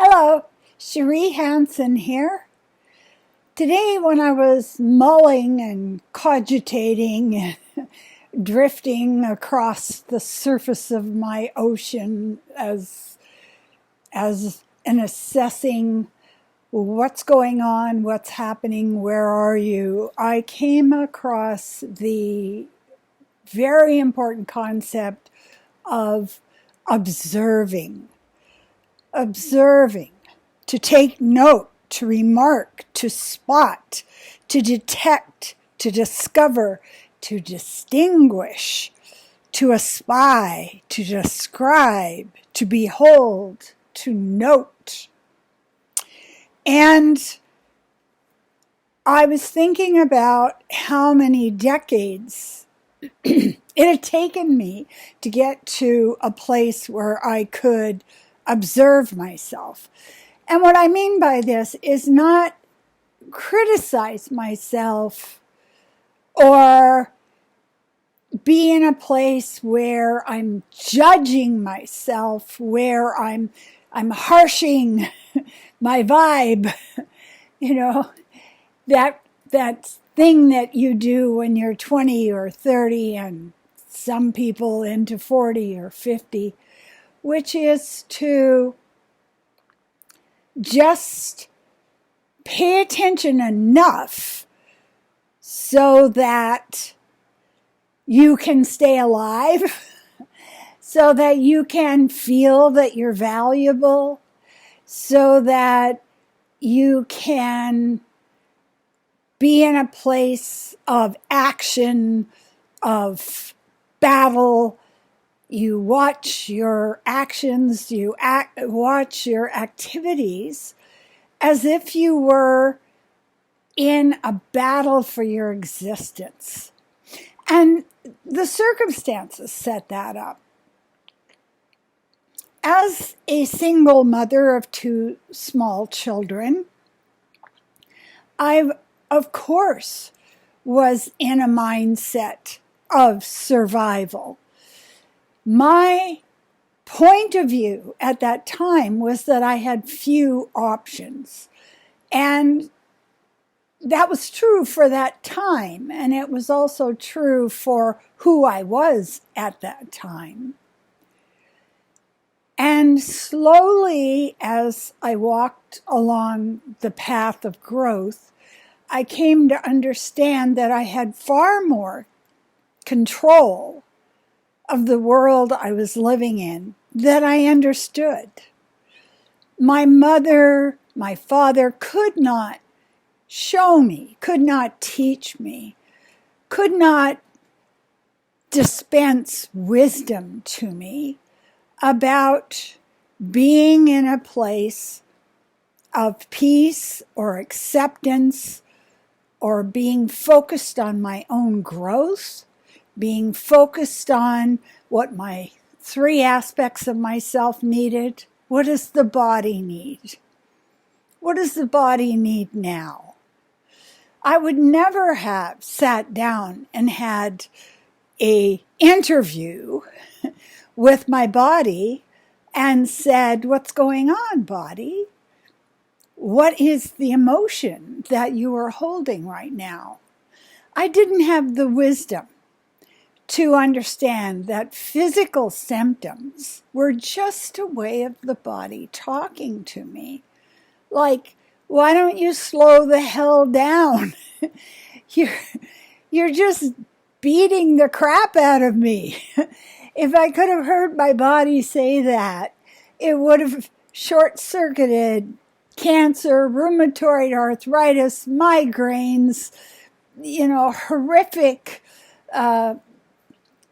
Hello, Cherie Hanson here. Today, when I was mulling and cogitating, drifting across the surface of my ocean and assessing what's going on, what's happening, where are you, I came across the very important concept of observing. Observing, to take note, to remark, to spot, to detect, to discover, to distinguish, to espy, to describe, to behold, to note. And I was thinking about how many decades it had taken me to get to a place where I could observe myself. And what I mean by this is not criticize myself or be in a place where I'm judging myself, where I'm harshing my vibe, that thing that you do when you're 20 or 30 and some people into 40 or 50, which is to just pay attention enough so that you can stay alive, so that you can feel that you're valuable, so that you can be in a place of action, of battle. You watch your actions, watch your activities as if you were in a battle for your existence. And the circumstances set that up. As a single mother of two small children, I, of course, was in a mindset of survival. My point of view at that time was that I had few options. And that was true for that time. And it was also true for who I was at that time. And slowly, as I walked along the path of growth, I came to understand that I had far more control of the world I was living in that I understood. My mother, my father could not show me, could not teach me, could not dispense wisdom to me about being in a place of peace or acceptance or being focused on my own growth, being focused on what my three aspects of myself needed. What does the body need? What does the body need now? I would never have sat down and had an interview with my body and said, "What's going on, body? What is the emotion that you are holding right now?" I didn't have the wisdom to understand that physical symptoms were just a way of the body talking to me. Like, why don't you slow the hell down? You're just beating the crap out of me. If I could have heard my body say that, it would have short-circuited cancer, rheumatoid arthritis, migraines, horrific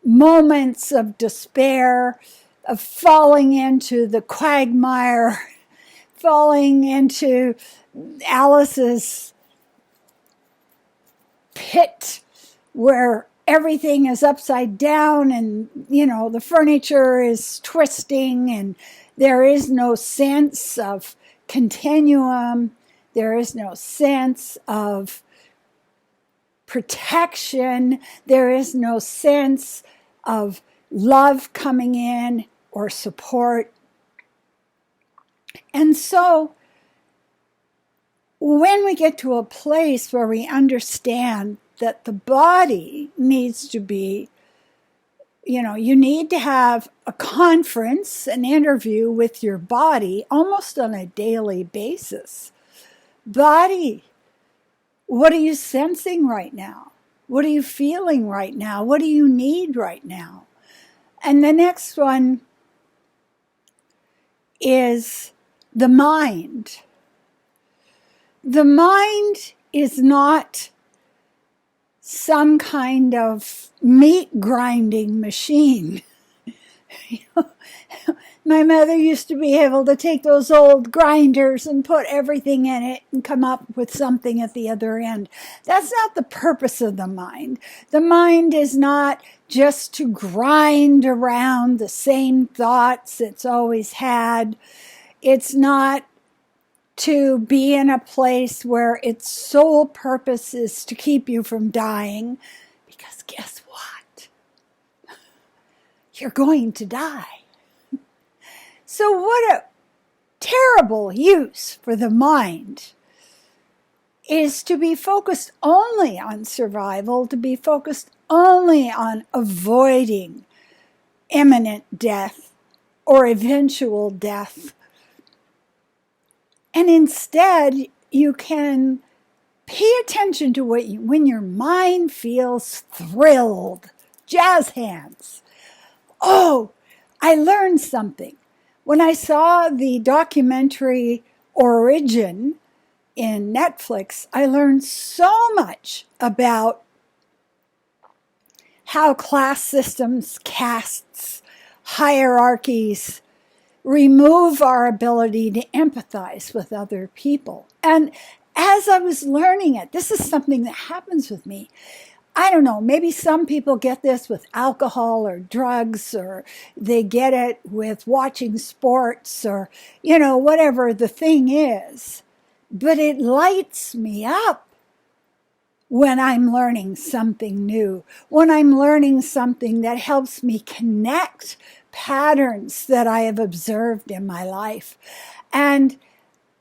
moments of despair, of falling into the quagmire, falling into Alice's pit where everything is upside down and, the furniture is twisting and there is no sense of continuum. There is no sense of protection. There is no sense of love coming in or support. And so when we get to a place where we understand that the body needs to be, you need to have a conference, an interview with your body almost on a daily basis. Body, what are you sensing right now? What are you feeling right now? What do you need right now? And the next one is the mind. The mind is not some kind of meat grinding machine. My mother used to be able to take those old grinders and put everything in it and come up with something at the other end. That's not the purpose of the mind. The mind is not just to grind around the same thoughts it's always had. It's not to be in a place where its sole purpose is to keep you from dying. Because guess what? You're going to die. So what a terrible use for the mind is to be focused only on survival, to be focused only on avoiding imminent death or eventual death. And instead, you can pay attention to when your mind feels thrilled. Jazz hands. Oh, I learned something. When I saw the documentary Origin in Netflix, I learned so much about how class systems, castes, hierarchies remove our ability to empathize with other people. And as I was learning it, this is something that happens with me. I don't know, maybe some people get this with alcohol or drugs, or they get it with watching sports, or, whatever the thing is. But it lights me up when I'm learning something new, when I'm learning something that helps me connect patterns that I have observed in my life. And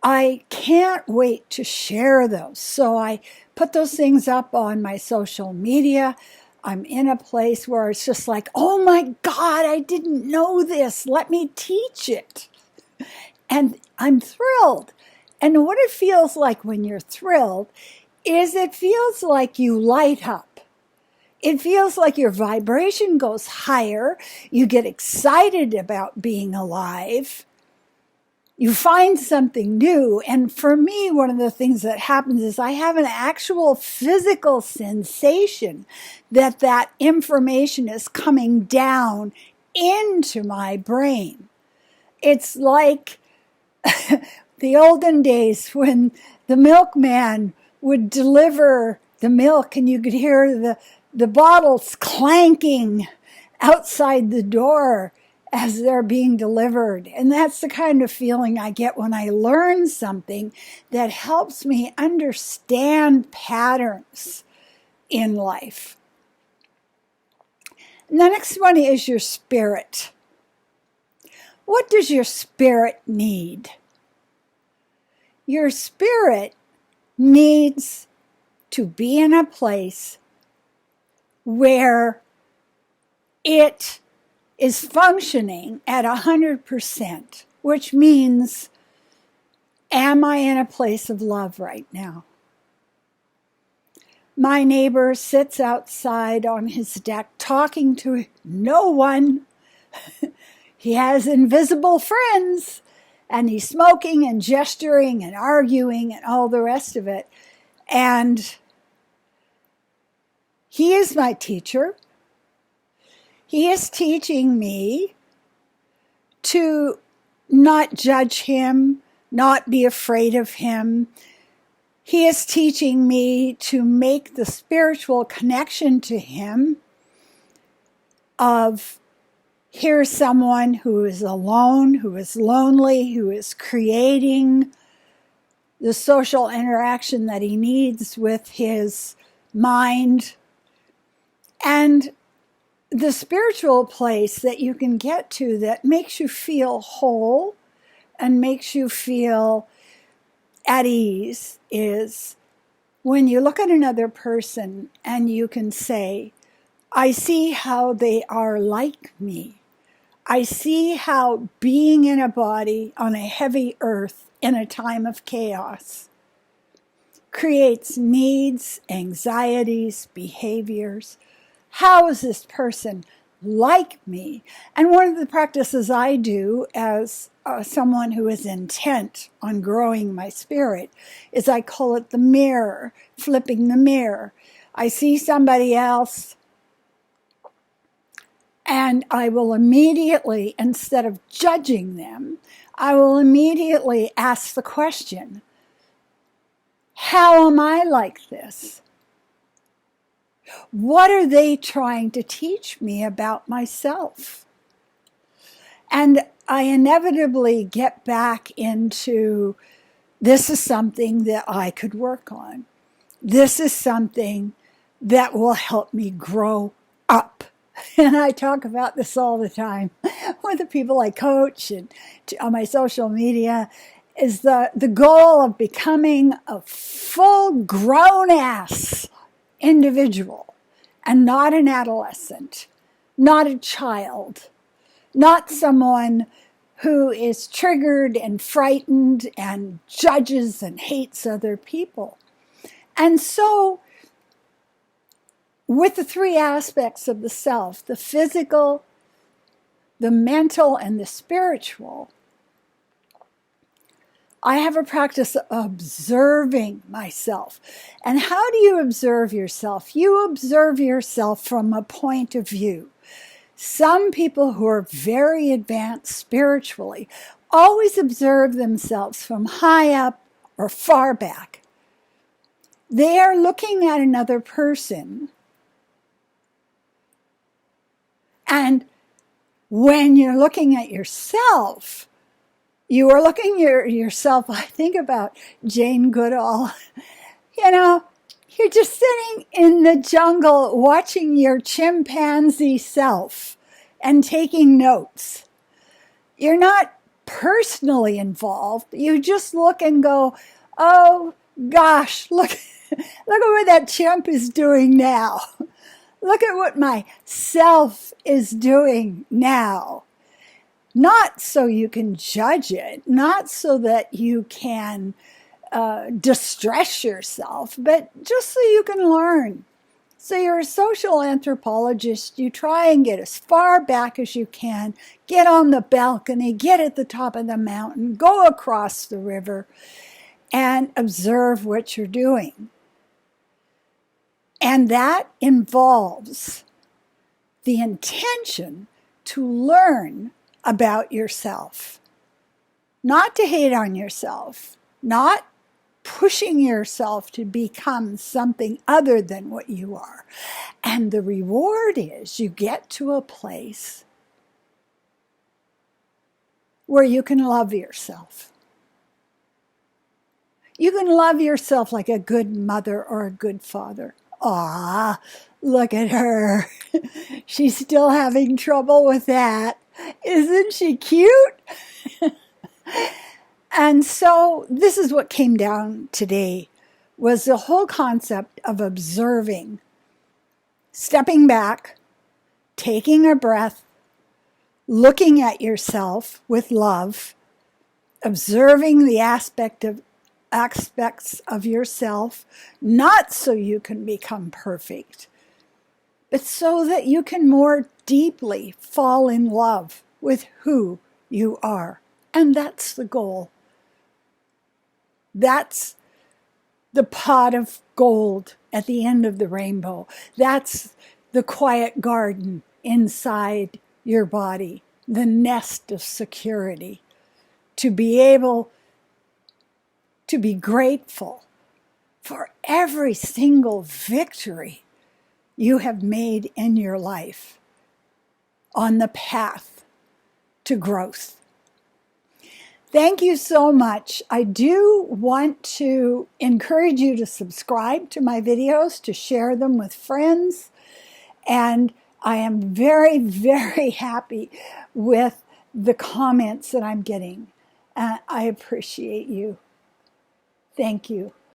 I can't wait to share those. So I put those things up on my social media. I'm in a place where it's just like, oh my God, I didn't know this. Let me teach it. And I'm thrilled. And what it feels like when you're thrilled is it feels like you light up. It feels like your vibration goes higher. You get excited about being alive. You find something new. And for me, one of the things that happens is I have an actual physical sensation that information is coming down into my brain. It's like the olden days when the milkman would deliver the milk and you could hear the bottles clanking outside the door as they're being delivered. And that's the kind of feeling I get when I learn something that helps me understand patterns in life. And the next one is your spirit. What does your spirit need? Your spirit needs to be in a place where it is functioning at 100%, which means, am I in a place of love right now? My neighbor sits outside on his deck talking to no one. He has invisible friends, and he's smoking and gesturing and arguing and all the rest of it. And he is my teacher. He is teaching me to not judge him, not be afraid of him. He is teaching me to make the spiritual connection to him of here's someone who is alone, who is lonely, who is creating the social interaction that he needs with his mind. And the spiritual place that you can get to that makes you feel whole and makes you feel at ease is when you look at another person and you can say, I see how they are like me. I see how being in a body on a heavy earth in a time of chaos creates needs, anxieties, behaviors. How is this person like me? And one of the practices I do as someone who is intent on growing my spirit is I call it the mirror, flipping the mirror. I see somebody else and I will immediately, instead of judging them, I will immediately ask the question, how am I like this? What are they trying to teach me about myself? And I inevitably get back into, this is something that I could work on. This is something that will help me grow up. And I talk about this all the time with the people I coach and on my social media, is the goal of becoming a full grown-ass individual and not an adolescent, not a child, not someone who is triggered and frightened and judges and hates other people. And so, with the three aspects of the self, the physical, the mental, and the spiritual, I have a practice of observing myself. And how do you observe yourself? You observe yourself from a point of view. Some people who are very advanced spiritually always observe themselves from high up or far back. They are looking at another person. And when you're looking at yourself, you are looking at yourself, I think about Jane Goodall. You're just sitting in the jungle watching your chimpanzee self and taking notes. You're not personally involved. You just look and go, oh gosh, look at what that chimp is doing now. Look at what my self is doing now. Not so you can judge it, not so that you can distress yourself, but just so you can learn. So you're a social anthropologist. You try and get as far back as you can, get on the balcony, get at the top of the mountain, go across the river, and observe what you're doing. And that involves the intention to learn about yourself, not to hate on yourself, not pushing yourself to become something other than what you are. And the reward is you get to a place where you can love yourself. You can love yourself like a good mother or a good father. Ah, look at her. She's still having trouble with that. Isn't she cute? And so this is what came down today, was the whole concept of observing, stepping back, taking a breath, looking at yourself with love, observing the aspects of yourself, not so you can become perfect, but so that you can more deeply fall in love with who you are. And that's the goal. That's the pot of gold at the end of the rainbow. That's the quiet garden inside your body, the nest of security, to be able to be grateful for every single victory you have made in your life on the path to growth. Thank you so much. I do want to encourage you to subscribe to my videos, to share them with friends. And I am very, very happy with the comments that I'm getting. I appreciate you. Thank you.